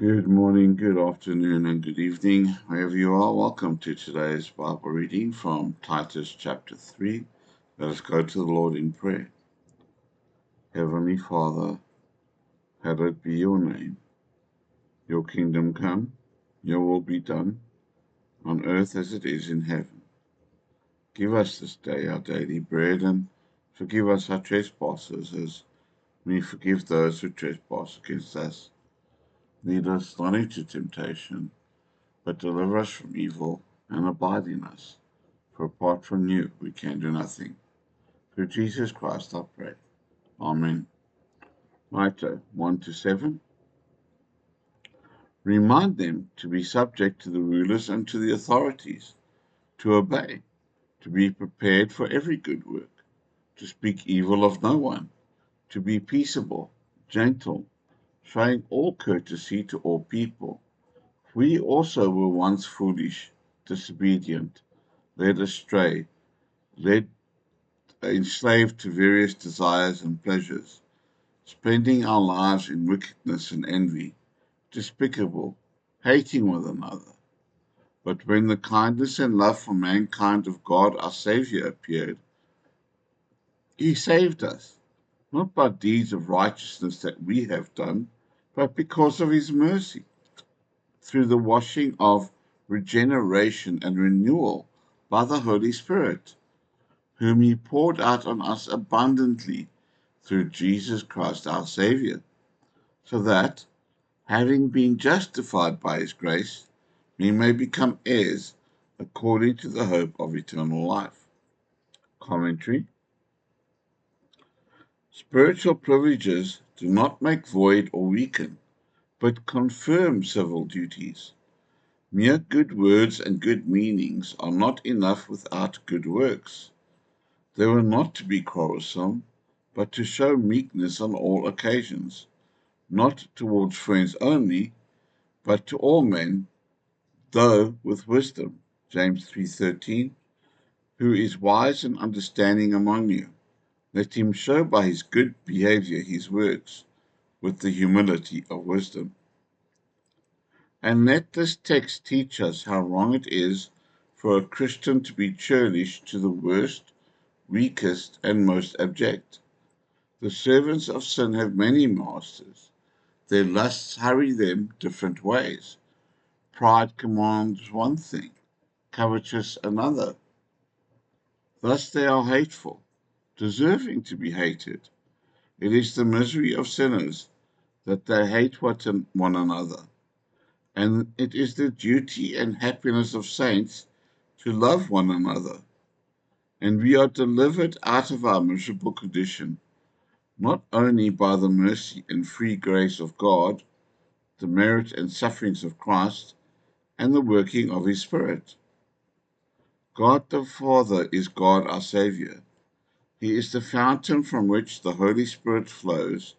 Good morning, good afternoon, and good evening, wherever you are. Welcome to today's Bible reading from Titus chapter 3. Let us go to the Lord in prayer. Heavenly Father, hallowed be your name. Your kingdom come, your will be done, on earth as it is in heaven. Give us this day our daily bread, and forgive us our trespasses as we forgive those who trespass against us. Lead us not into temptation, but deliver us from evil, and abide in us. For apart from you, we can do nothing. Through Jesus Christ, I pray. Amen. Micah 1 to 7. Remind them to be subject to the rulers and to the authorities, to obey, to be prepared for every good work, to speak evil of no one, to be peaceable, gentle, showing all courtesy to all people. We also were once foolish, disobedient, led astray, led enslaved to various desires and pleasures, spending our lives in wickedness and envy, despicable, hating one another. But when the kindness and love for mankind of God our Saviour appeared, He saved us, not by deeds of righteousness that we have done, but because of His mercy, through the washing of regeneration and renewal by the Holy Spirit, whom He poured out on us abundantly through Jesus Christ our Saviour, so that, having been justified by His grace, we may become heirs according to the hope of eternal life. Commentary. Spiritual privileges do not make void or weaken, but confirm civil duties. Mere good words and good meanings are not enough without good works. They were not to be quarrelsome, but to show meekness on all occasions, not towards friends only, but to all men, though with wisdom. James 3:13. Who is wise and understanding among you? Let him show by his good behavior his works, with the humility of wisdom. And let this text teach us how wrong it is for a Christian to be churlish to the worst, weakest, and most abject. The servants of sin have many masters. Their lusts hurry them different ways. Pride commands one thing, covetous another. Thus they are hateful, deserving to be hated. It is the misery of sinners that they hate one another, and it is the duty and happiness of saints to love one another. And we are delivered out of our miserable condition, not only by the mercy and free grace of God, the merit and sufferings of Christ, and the working of His Spirit. God the Father is God our Saviour. He is the fountain from which the Holy Spirit flows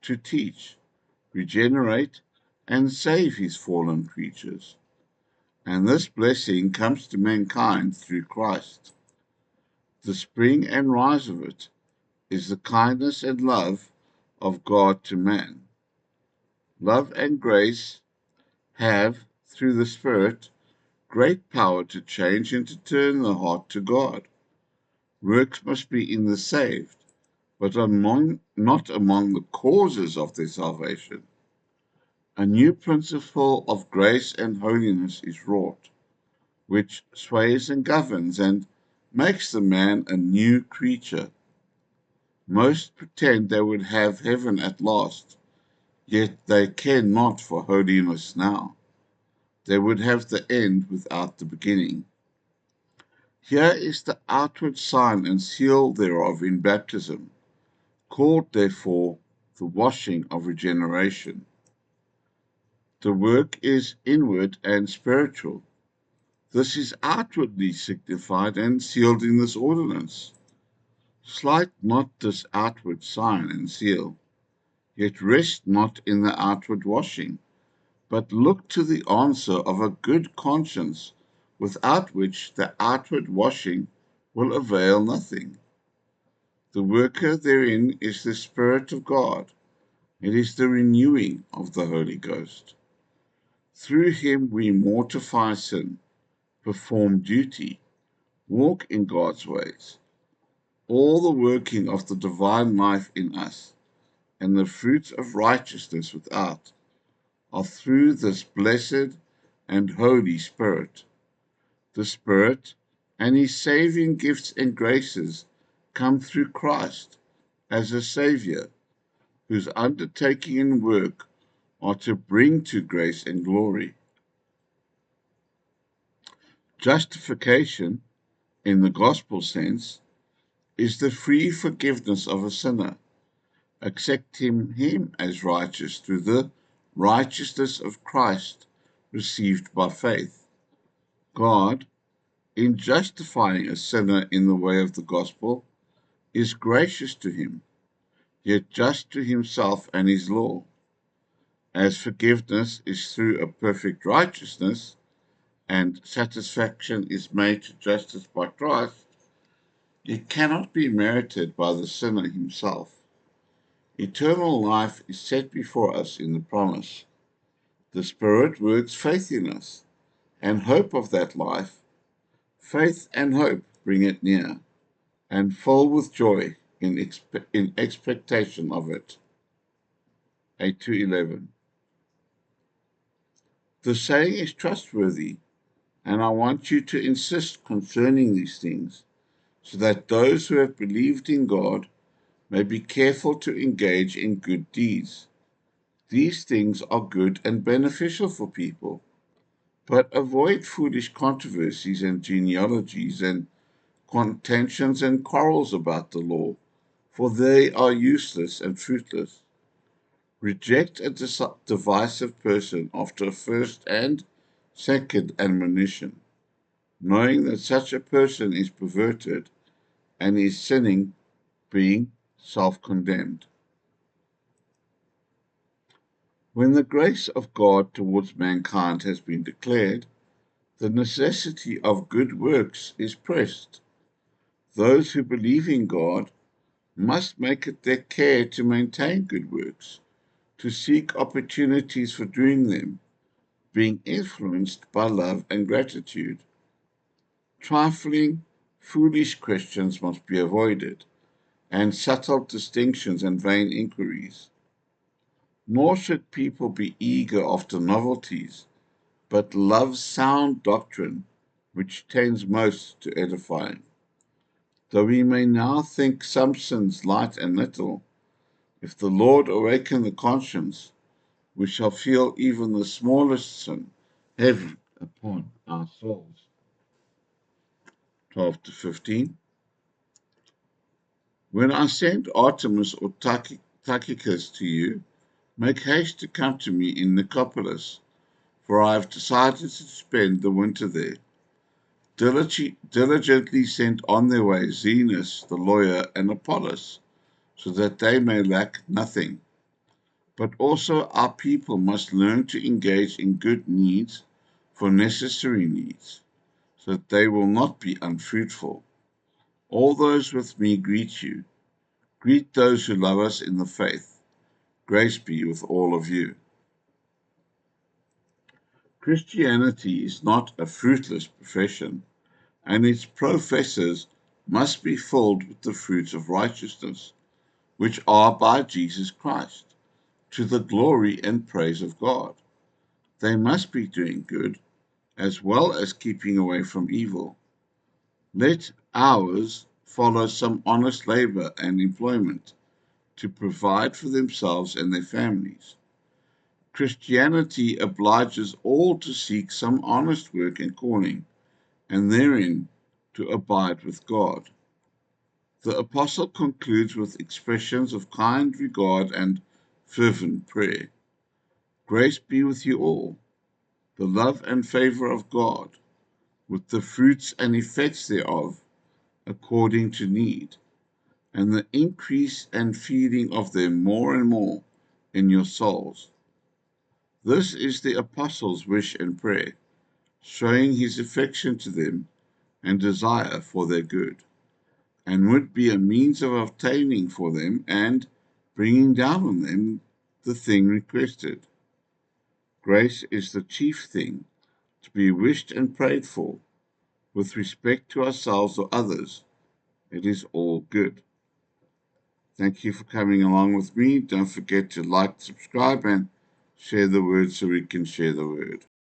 to teach, regenerate, and save His fallen creatures. And this blessing comes to mankind through Christ. The spring and rise of it is the kindness and love of God to man. Love and grace have, through the Spirit, great power to change and to turn the heart to God. Works must be in the saved, but not among the causes of their salvation. A new principle of grace and holiness is wrought, which sways and governs and makes the man a new creature. Most pretend they would have heaven at last, yet they care not for holiness now. They would have the end without the beginning. Here is the outward sign and seal thereof in baptism, called therefore the washing of regeneration. The work is inward and spiritual. This is outwardly signified and sealed in this ordinance. Slight not this outward sign and seal, yet rest not in the outward washing, but look to the answer of a good conscience, without which the outward washing will avail nothing. The worker therein is the Spirit of God. It is the renewing of the Holy Ghost. Through him we mortify sin, perform duty, walk in God's ways. All the working of the divine life in us and the fruits of righteousness without are through this blessed and Holy Spirit. The Spirit and his saving gifts and graces come through Christ as a Savior, whose undertaking and work are to bring to grace and glory. Justification, in the gospel sense, is the free forgiveness of a sinner, accepting him as righteous through the righteousness of Christ received by faith. God, in justifying a sinner in the way of the gospel, is gracious to him, yet just to himself and his law. As forgiveness is through a perfect righteousness, and satisfaction is made to justice by Christ, it cannot be merited by the sinner himself. Eternal life is set before us in the promise. The Spirit works faith in us, and hope of that life. Faith and hope bring it near, and full with joy in expectation of it. 8 to 11. The saying is trustworthy, and I want you to insist concerning these things, so that those who have believed in God may be careful to engage in good deeds. These things are good and beneficial for people, but avoid foolish controversies and genealogies and contentions and quarrels about the law, for they are useless and fruitless. Reject a divisive person after a first and second admonition, knowing that such a person is perverted and is sinning, being self-condemned. When the grace of God towards mankind has been declared, the necessity of good works is pressed. Those who believe in God must make it their care to maintain good works, to seek opportunities for doing them, being influenced by love and gratitude. Trifling, foolish questions must be avoided, and subtle distinctions and vain inquiries. Nor should people be eager after novelties, but love sound doctrine, which tends most to edifying. Though we may now think some sins light and little, if the Lord awaken the conscience, we shall feel even the smallest sin heavy upon our souls. 12 to 15. When I send Artemas or Tychicus to you, make haste to come to me in Nicopolis, for I have decided to spend the winter there. Diligently sent on their way Zenas, the lawyer, and Apollos, so that they may lack nothing. But also our people must learn to engage in good needs for necessary needs, so that they will not be unfruitful. All those with me greet you. Greet those who love us in the faith. Grace be with all of you. Christianity is not a fruitless profession, and its professors must be filled with the fruits of righteousness, which are by Jesus Christ, to the glory and praise of God. They must be doing good, as well as keeping away from evil. Let ours follow some honest labor and employment to provide for themselves and their families. Christianity obliges all to seek some honest work and calling, and therein to abide with God. The apostle concludes with expressions of kind regard and fervent prayer. Grace be with you all, the love and favor of God, with the fruits and effects thereof, according to need, and the increase and feeding of them more and more in your souls. This is the apostle's wish and prayer, showing his affection to them and desire for their good, and would be a means of obtaining for them and bringing down on them the thing requested. Grace is the chief thing to be wished and prayed for. With respect to ourselves or others, it is all good. Thank you for coming along with me. Don't forget to like, subscribe, and share the word so we can share the word.